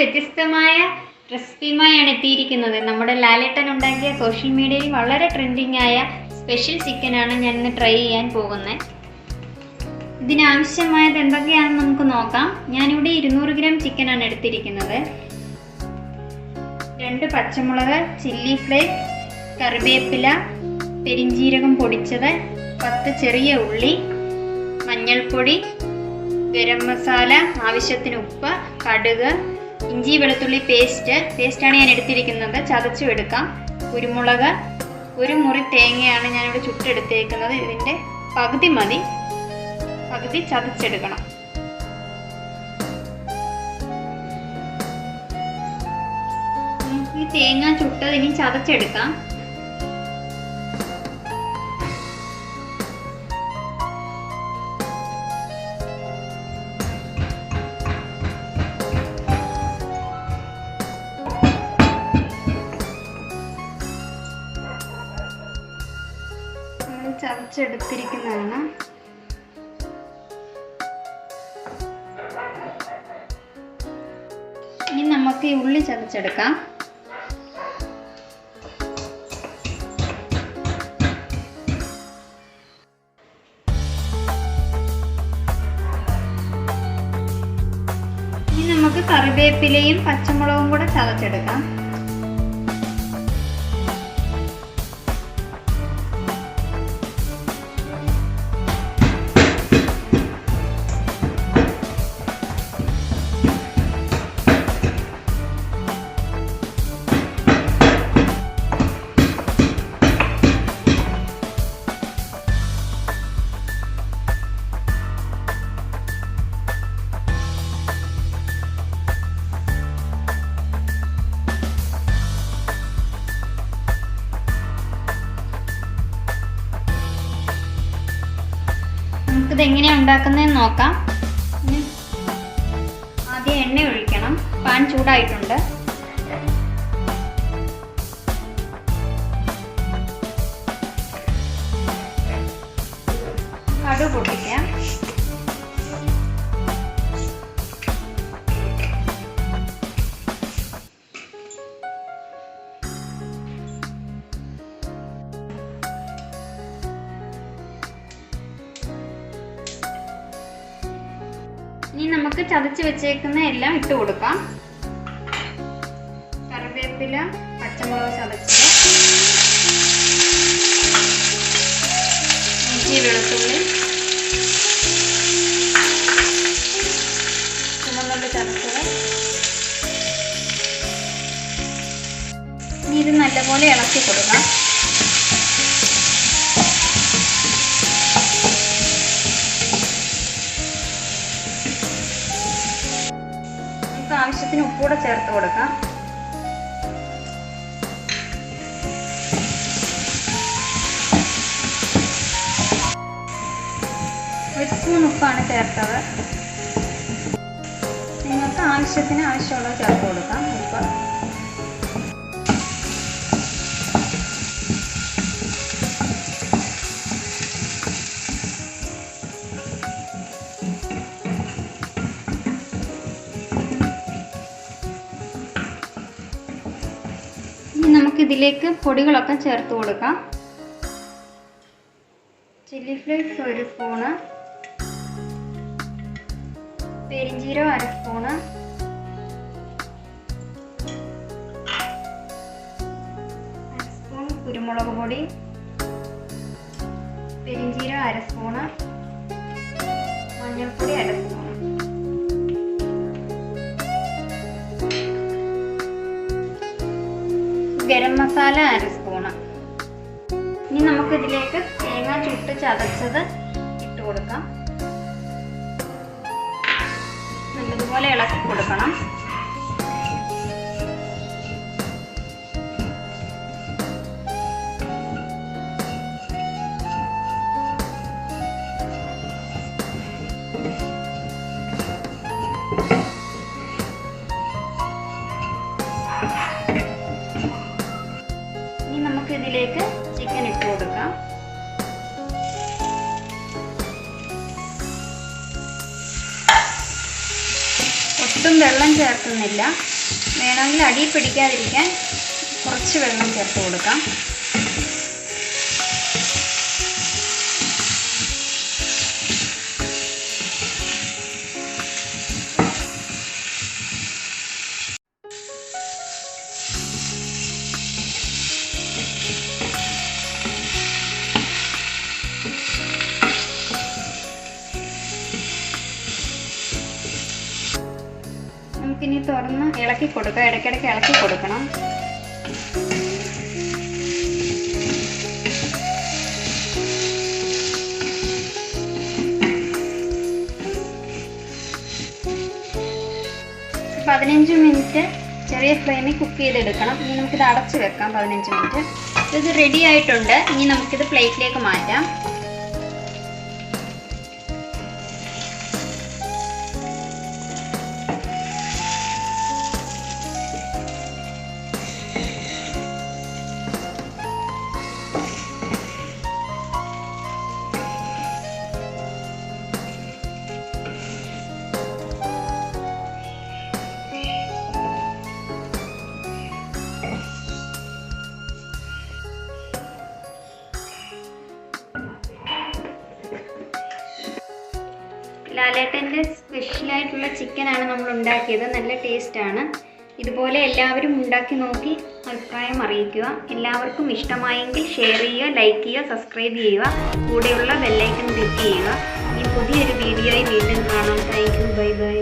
വ്യത്യസ്തമായ റെസിപ്പിയുമായാണ് എത്തിയിരിക്കുന്നത്. നമ്മുടെ ലാലേട്ടൻ ഉണ്ടാക്കിയ സോഷ്യൽ മീഡിയയിൽ വളരെ ട്രെൻഡിങ് ആയ സ്പെഷ്യൽ ചിക്കനാണ് ഞാൻ ഇന്ന് ട്രൈ ചെയ്യാൻ പോകുന്നത്. ഇതിനാവശ്യമായത് എന്തൊക്കെയാണെന്ന് നമുക്ക് നോക്കാം. ഞാനിവിടെ 200 ഗ്രാം ചിക്കനാണ് എടുത്തിരിക്കുന്നത്. 2 പച്ചമുളക്, ചില്ലി ഫ്ലേക്സ്, കറിവേപ്പില, പെരിഞ്ജീരകം പൊടിച്ചത്, 10 ചെറിയ ഉള്ളി, മഞ്ഞൾപ്പൊടി, ഗരം മസാല, ആവശ്യത്തിന് ഉപ്പ്, കടുക്, ഇഞ്ചി വെളുത്തുള്ളി പേസ്റ്റാണ് ഞാൻ എടുത്തിരിക്കുന്നത്. ചതച്ചും എടുക്കാം. കുരുമുളക്, 1 മുറി തേങ്ങയാണ് ഞാനിവിടെ ചുട്ടെടുത്തേക്കുന്നത്. ഇതിൻ്റെ പകുതി മതി, പകുതി ചതച്ചെടുക്കണം. നമുക്ക് ഈ തേങ്ങ ചുട്ടത് ഇനി ചതച്ചെടുക്കാം. ചതച്ചെടുത്തിരിക്കുന്നതാണ്. ഇനി നമുക്ക് ഈ ഉള്ളി ചതച്ചെടുക്കാം. ഇനി നമുക്ക് കറിവേപ്പിലയും പച്ചമുളകും കൂടെ ചതച്ചെടുക്കാം. നമുക്കിത് എങ്ങനെയാണ് ഉണ്ടാക്കുന്നതെന്ന് നോക്കാം. ആദ്യം എണ്ണ ഒഴിക്കണം. പാൻ ചൂടായിട്ടുണ്ട്. കടുക് പൊട്ടിക്കാം. ഇനി നമുക്ക് ചതച്ച് വെച്ചേക്കുന്ന എല്ലാം ഇട്ട് കൊടുക്കാം. കറിവേപ്പില, പച്ചമുളക് ചതച്ചത്, ഇഞ്ചി വെളുത്തുള്ളി, ചുമന്നുള്ളി ചതച്ചത്. ഇനി ഇത് നല്ലപോലെ ഇളക്കി കൊടുക്കാം. ആവശ്യത്തിന് ഉപ്പൂടെ ചേർത്ത് കൊടുക്കാം. ഒരു സ്പൂൺ ഉപ്പാണ് ചേർത്തത്. നിങ്ങൾക്ക് ആവശ്യമുള്ളത് ചേർത്ത് കൊടുക്കാം. ഉപ്പ് നമുക്കിതിലേക്ക് പൊടികളൊക്കെ ചേർത്ത് കൊടുക്കാം. ചില്ലി ഫ്ലേക്സ് 1 സ്പൂണ്, പെരിഞ്ജീരകം 1 സ്പൂണ്, സ്പൂൺ കുരുമുളക് പൊടി, പെരിഞ്ജീരകം 1 സ്പൂണ്, മഞ്ഞൾപ്പൊടി 1 സ്പൂണ്, ഗരം മസാല 1 സ്പൂണ്. ഇനി നമുക്കിതിലേക്ക് തേങ്ങ ചുട്ട് ചതച്ചത് ഇട്ട് കൊടുക്കാം. നല്ലതുപോലെ ഇളക്കി കൊടുക്കണം. ഇനി നമുക്കിതിലേക്ക് ചിക്കൻ ഇട്ട് കൊടുക്കാം. ഒട്ടും വെള്ളം ചേർക്കുന്നില്ല. വേണമെങ്കിൽ അടി പിടിക്കാതിരിക്കാൻ കുറച്ച് വെള്ളം ചേർത്ത് കൊടുക്കാം. നമുക്കിനി തുറന്ന് ഇളക്കി കൊടുക്കാം. ഇടയ്ക്കിടയ്ക്ക് ഇളക്കി കൊടുക്കണം. പതിനഞ്ച് മിനിറ്റ് ചെറിയ ഫ്ലെയിമിൽ കുക്ക് ചെയ്തെടുക്കണം. ഇനി നമുക്കിത് അടച്ച് വെക്കാം 15 മിനിറ്റ്. ഇത് റെഡി ആയിട്ടുണ്ട്. ഇനി നമുക്കിത് പ്ലേറ്റിലേക്ക് മാറ്റാം. ലാലേട്ടൻ്റെ സ്പെഷ്യലായിട്ടുള്ള ചിക്കനാണ് നമ്മൾ ഉണ്ടാക്കിയത്. നല്ല ടേസ്റ്റാണ്. ഇതുപോലെ എല്ലാവരും ഉണ്ടാക്കി നോക്കി അഭിപ്രായം അറിയിക്കുക. എല്ലാവർക്കും ഇഷ്ടമായെങ്കിൽ ഷെയർ ചെയ്യുക, ലൈക്ക് ചെയ്യുക, സബ്സ്ക്രൈബ് ചെയ്യുക. കൂടെയുള്ള ബെല്ലൈക്കൺ ക്ലിക്ക് ചെയ്യുക. ഇനി പുതിയൊരു വീഡിയോയിൽ വീണ്ടും കാണാം. Thank you. Bye bye.